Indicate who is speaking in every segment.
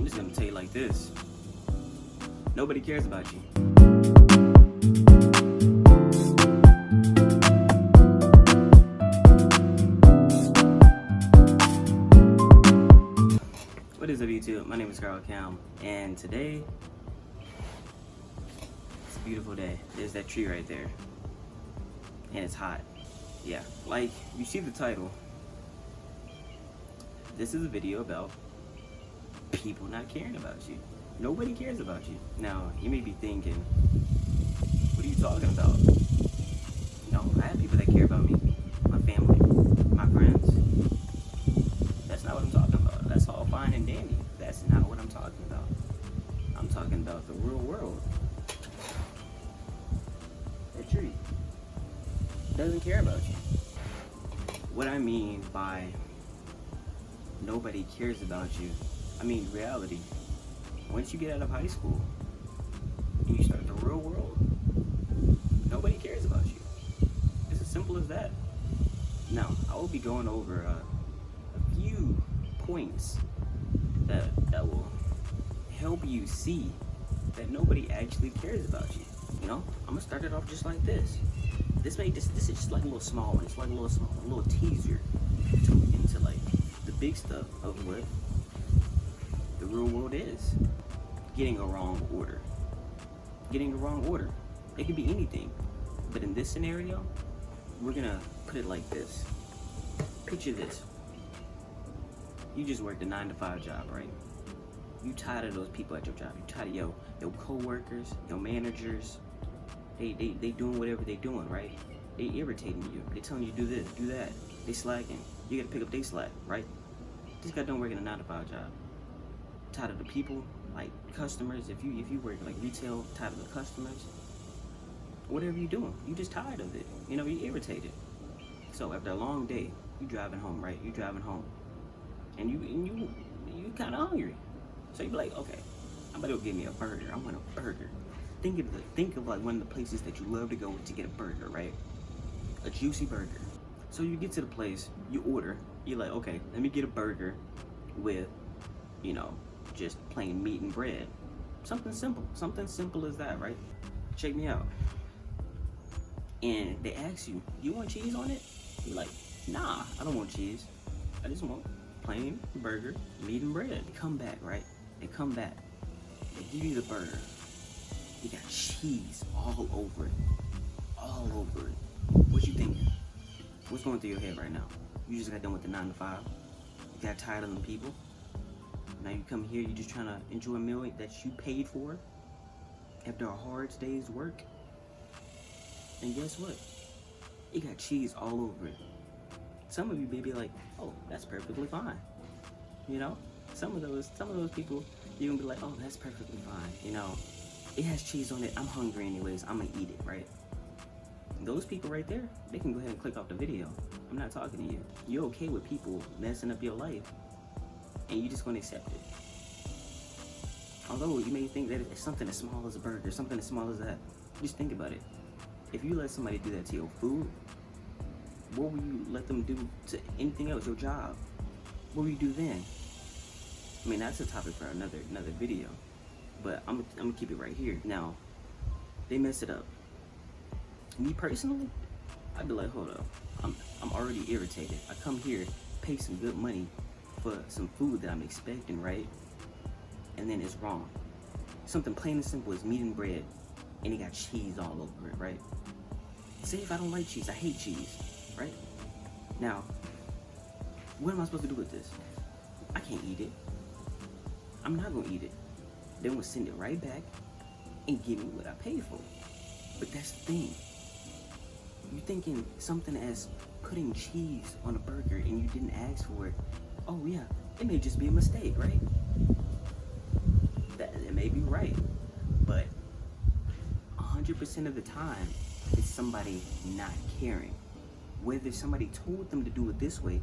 Speaker 1: just gonna tell you like this. Nobody cares about you. What is up, YouTube? My name is Carl Cam, and today it's a beautiful day. There's that tree right there, and it's hot. Yeah, like you see the title. This is a video about people not caring about you. Nobody cares about you. Now, you may be thinking, what are you talking about? No, I have people that care about me, my family, my friends. That's not what I'm talking about. That's all fine and dandy. That's not what I'm talking about. I'm talking about the real world. That tree doesn't care about you. What I mean by nobody cares about you, I mean reality. Once you get out of high school and you start the real world, nobody cares about you. It's as simple as that. Now, I will be going over a few points that will help you see that nobody actually cares about you. You know, I'm gonna start it off just like this. This is just like a little small one. It's like a little teaser into like the big stuff of what the real world is. Getting a wrong order. Getting a wrong order. It could be anything. But in this scenario, we're gonna put it like this. Picture this. You just worked a 9-to-5 job, right? You tired of those people at your job. You tired of your co-workers, your managers. They doing whatever they doing, right? They irritating you. They telling you do this, do that. They slacking. You gotta pick up they slack, right? Just got done working a 9-to-5 job. Tired of the people, like customers. If you work like retail, tired of the customers. Whatever you doing, you just tired of it. You know, you irritated. So after a long day, you driving home, right? You driving home, and you kind of hungry. So you be like, okay, I'm about to go get me a burger. I want a burger. Think of like one of the places that you love to go to get a burger, right? A juicy burger. So you get to the place, you order. You're like, okay, let me get a burger with, you know, just plain meat and bread. Something simple as that, right? Check me out. And they ask you, you want cheese on it? You're like, nah, I don't want cheese. I just want plain burger, meat and bread. They come back, right? They come back. They give you the burger. You got cheese all over it. All over it. What you thinking? What's going through your head right now? You just got done with the 9-to-5. You got tired of them people. Now you come here, you just trying to enjoy a meal that you paid for after a hard day's work. And guess what? You got cheese all over it. Some of you may be like, oh, that's perfectly fine. You know? Some of those people, you're gonna be like, oh, that's perfectly fine. You know, it has cheese on it. I'm hungry anyways. I'm gonna eat it, right? Those people right there, they can go ahead and click off the video. I'm not talking to you. You're okay with people messing up your life, and you're just gonna accept it. Although you may think that it's something as small as a burger, something as small as that. Just think about it. If you let somebody do that to your food, what will you let them do to anything else? Your job. What will you do then? I mean, that's a topic for another video, but I'm gonna keep it right here. Now, they mess it up. Me personally, I'd be like, hold up, I'm already irritated. I come here, pay some good money for some food that I'm expecting, right? And then it's wrong. Something plain and simple is meat and bread, and it got cheese all over it, right? Say if I don't like cheese, I hate cheese, right? Now, what am I supposed to do with this? I can't eat it. I'm not gonna eat it. They're gonna send it right back and give me what I paid for. But that's the thing. You thinking something as putting cheese on a burger and you didn't ask for it. Oh yeah, it may just be a mistake, right? That it may be right, but 100% of the time, it's somebody not caring. Whether somebody told them to do it this way,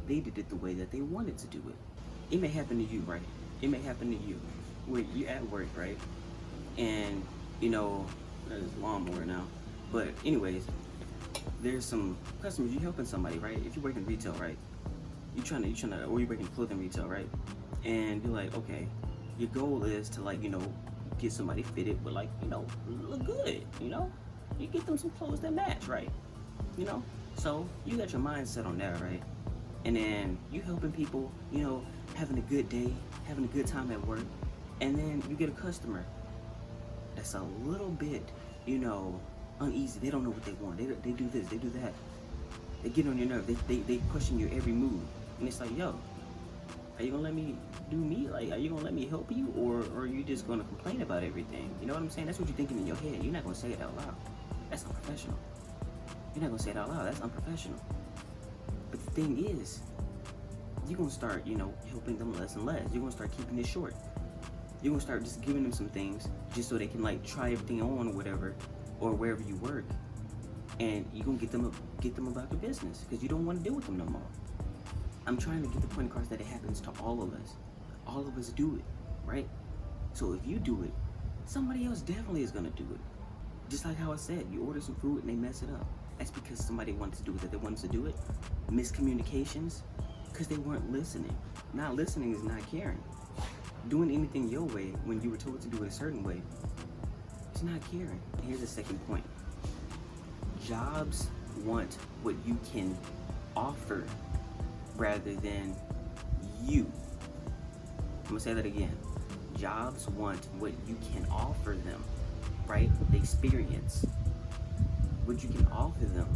Speaker 1: they did it the way that they wanted to do it. It may happen to you, right? It may happen to you, where you're at work, right? And you know, there's a lawnmower now. But anyways, there's some customers, you're helping somebody, right? If you work in retail, right? You're trying to, or you work in clothing retail, right? And you're like, okay, Your goal is to like, get somebody fitted with like, look good, You get them some clothes that match, right? So you got your mindset on that, right? And then you helping people, having a good day, having a good time at work, and then you get a customer that's a little bit, uneasy. They don't know what they want. They do this, they do that. They get on your nerve. They question your every move. And it's like, yo, are you gonna let me do me? Like, are you gonna let me help you, or are you just gonna complain about everything? You know what I'm saying? That's what you're thinking in your head. You're not gonna say it out loud. That's unprofessional. You're not gonna say it out loud. That's unprofessional. But the thing is, you're gonna start, helping them less and less. You're gonna start keeping it short. You're gonna start just giving them some things just so they can like try everything on or whatever, or wherever you work. And you're gonna get them about the business because you don't want to deal with them no more. I'm trying to get the point across that it happens to all of us. All of us do it, right? So if you do it, somebody else definitely is gonna do it. Just like how I said, you order some food and they mess it up. That's because somebody wanted to do it that they wanted to do it. Miscommunications, because they weren't listening. Not listening is not caring. Doing anything your way when you were told to do it a certain way is not caring. Here's the second point. Jobs want what you can offer rather than you. I'm gonna say that again. Jobs want what you can offer them, right? The experience. What you can offer them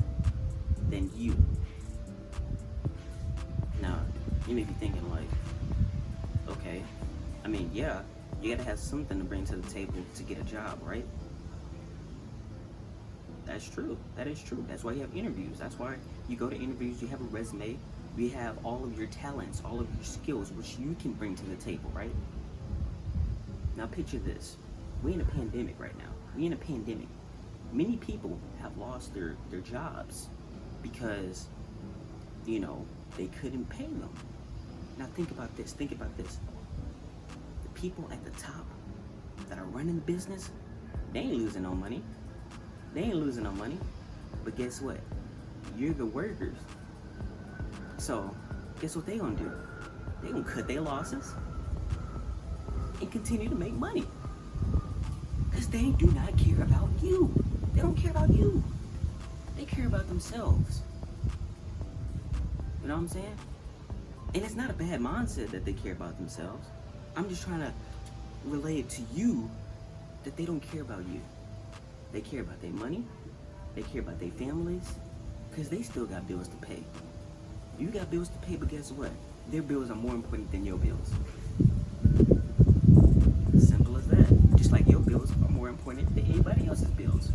Speaker 1: than you. Now, you may be thinking like, okay, I mean, yeah, you gotta have something to bring to the table to get a job, right? That's true. That is true. That's why you have interviews. That's why you go to interviews, you have a resume, you have all of your talents, all of your skills, which you can bring to the table, right? Now picture this. We're in a pandemic right now. We're in a pandemic. Many people have lost their jobs because, they couldn't pay them. Now think about this. Think about this. The people at the top that are running the business, they ain't losing no money. They ain't losing no money. But guess what? You're the workers. So, guess what they gonna do? They gonna cut their losses and continue to make money. Because they do not care about you. They don't care about you. They care about themselves. You know what I'm saying? And it's not a bad mindset that they care about themselves. I'm just trying to relay it to you that they don't care about you. They care about their money. They care about their families. Because they still got bills to pay. You got bills to pay, but guess what? Their bills are more important than your bills. Simple as that. Just like your bills are more important than anybody else's bills.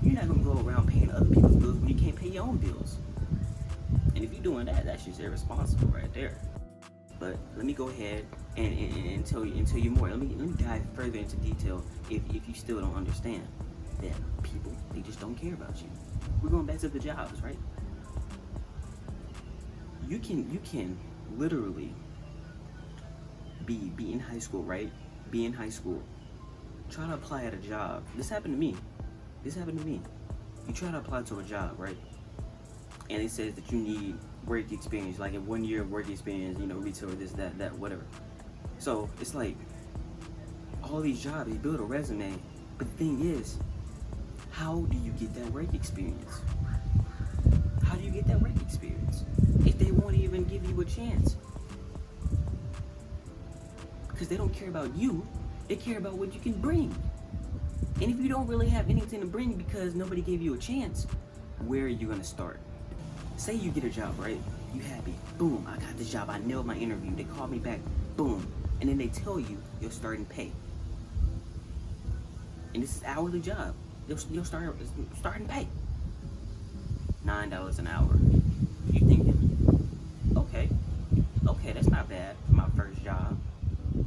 Speaker 1: You're not going to go around paying other people's bills when you can't pay your own bills. And if you're doing that, that's just irresponsible right there. But let me go ahead and tell you more. Let me dive further into detail if you still don't understand that people, they just don't care about you. We're going back to the jobs, right? You can literally be in high school, right? Be in high school. Try to apply at a job. This happened to me. You try to apply to a job, right? And it says that you need work experience, like in 1 year of work experience, retail, this, that, whatever. So it's like all these jobs, you build a resume, but the thing is, how do you get that work experience? How do you get that work experience if they won't even give you a chance? Because they don't care about you, they care about what you can bring. And if you don't really have anything to bring because nobody gave you a chance, where are you gonna start? Say you get a job, right? You happy. Boom, I got this job. I nailed my interview. They called me back. Boom. And then they tell you your starting pay. And this is hourly job. Your starting pay. $9 an hour. You thinking, okay, that's not bad for my first job.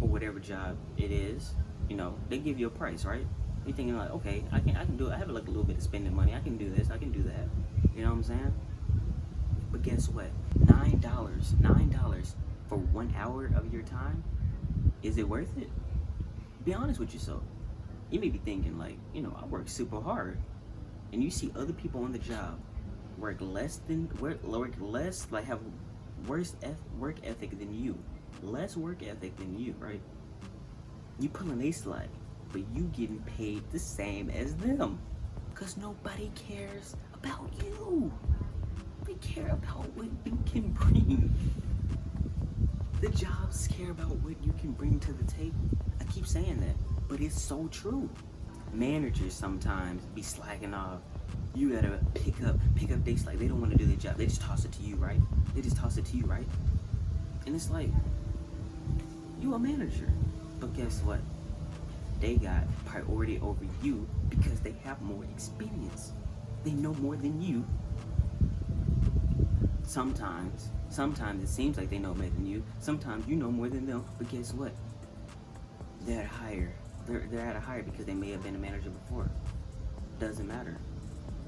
Speaker 1: Or whatever job it is. They give you a price, right? You're thinking like, okay, I can do it. I have like a little bit of spending money. I can do this. I can do that. You know what I'm saying? But guess what? $9 for 1 hour of your time? Is it worth it? Be honest with yourself. You may be thinking like, I work super hard. And you see other people on the job work less, like have worse work ethic than you. Less work ethic than you, right? You pulling a slut, but you getting paid the same as them. Because nobody cares about you. They care about what you can bring. The jobs care about what you can bring to the table. I keep saying that, but it's so true. Managers sometimes be slacking off. You gotta pick up dates like they don't want to do their job. They just toss it to you, right? And it's like, you a manager. But guess what? They got priority over you because they have more experience. They know more than you. Sometimes it seems like they know more than you. Sometimes you know more than them. But guess what? They're at a higher. They're at a higher because they may have been a manager before. Doesn't matter.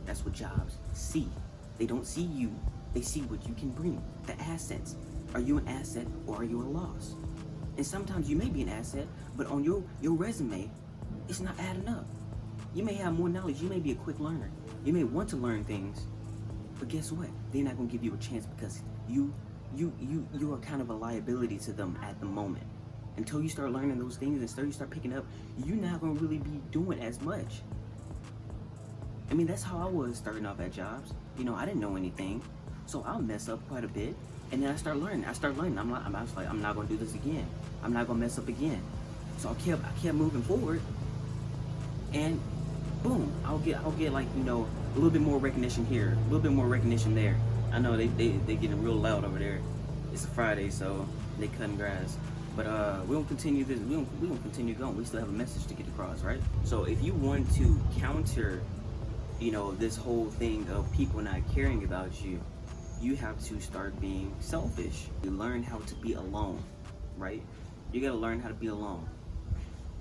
Speaker 1: That's what jobs see. They don't see you. They see what you can bring. The assets. Are you an asset or are you a loss? And sometimes you may be an asset, but on your resume, it's not adding up. You may have more knowledge. You may be a quick learner. You may want to learn things, but guess what? They're not gonna give you a chance because you are kind of a liability to them at the moment. Until you start learning those things and until you start picking up, you're not gonna really be doing as much. I mean, that's how I was starting off at jobs. You know, I didn't know anything, so I'll mess up quite a bit. And then I start learning. I was like, I'm not gonna do this again. I'm not gonna mess up again. So I kept moving forward, and boom, I'll get like, you know, a little bit more recognition here, a little bit more recognition there. I know they getting real loud over there. It's a Friday, so they cutting grass. But we won't continue this. We won't continue going. We still have a message to get across, right? So if you want to counter, you know, this whole thing of people not caring about you, you have to start being selfish. You learn how to be alone, right? You gotta learn how to be alone.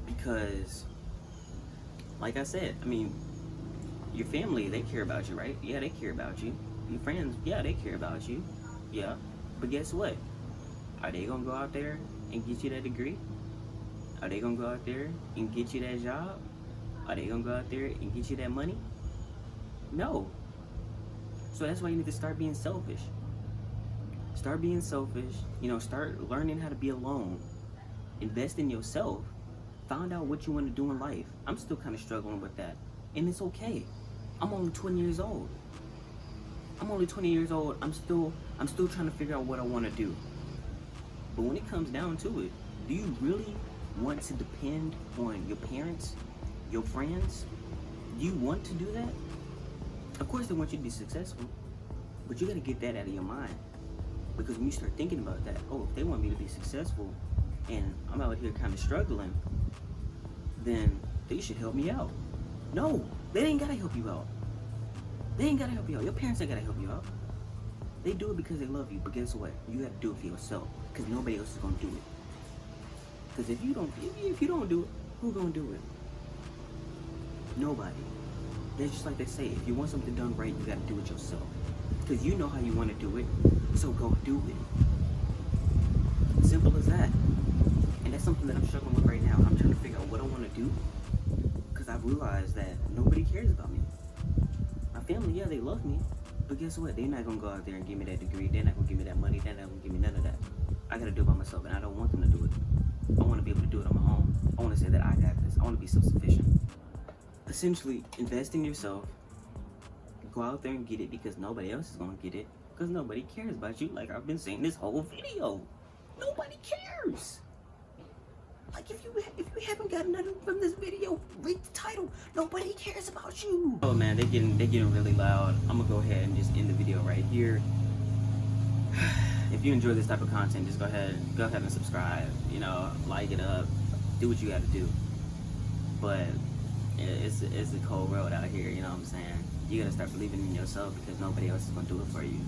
Speaker 1: Because, like I said, I mean, your family, they care about you, right? Yeah, they care about you. Your friends, yeah, they care about you. Yeah. But guess what? Are they gonna go out there and get you that degree? Are they gonna go out there and get you that job? Are they gonna go out there and get you that money? No. So that's why you need to start being selfish. Start being selfish. You know, start learning how to be alone. Invest in yourself. Find out what you want to do in life. I'm still kind of struggling with that. And it's okay. I'm only 20 years old. I'm still trying to figure out what I want to do. But when it comes down to it, do you really want to depend on your parents, your friends? Do you want to do that? Of course they want you to be successful, but you got to get that out of your mind. Because when you start thinking about that, oh, if they want me to be successful and I'm out here kind of struggling, then they should help me out. No, they ain't got to help you out. Your parents ain't got to help you out. They do it because they love you, but guess what? You got to do it for yourself because nobody else is going to do it. Because if you don't do it, who's going to do it? Nobody. They're just like they say, if you want something done right, you gotta do it yourself. Because you know how you want to do it, so go do it. Simple as that. And that's something that I'm struggling with right now. I'm trying to figure out what I want to do, because I've realized that nobody cares about me. My family, yeah, they love me, but guess what? They're not gonna go out there and give me that degree. They're not gonna give me that money. They're not gonna give me none of that. I gotta do it by myself, and I don't want them to do it. I want to be able to do it on my own. I want to say that I got this. I want to be self-sufficient. Essentially, invest in yourself. Go out there and get it because nobody else is going to get it. Because nobody cares about you, like I've been saying this whole video. Nobody cares. Like, if you haven't gotten nothing from this video, read the title. Nobody cares about you. Oh man, they're getting really loud. I'm going to go ahead and just end the video right here. If you enjoy this type of content, just go ahead and subscribe. You know, like it up. Do what you got to do. But it's a cold road out here, you know what I'm saying? You gotta start believing in yourself because nobody else is gonna do it for you.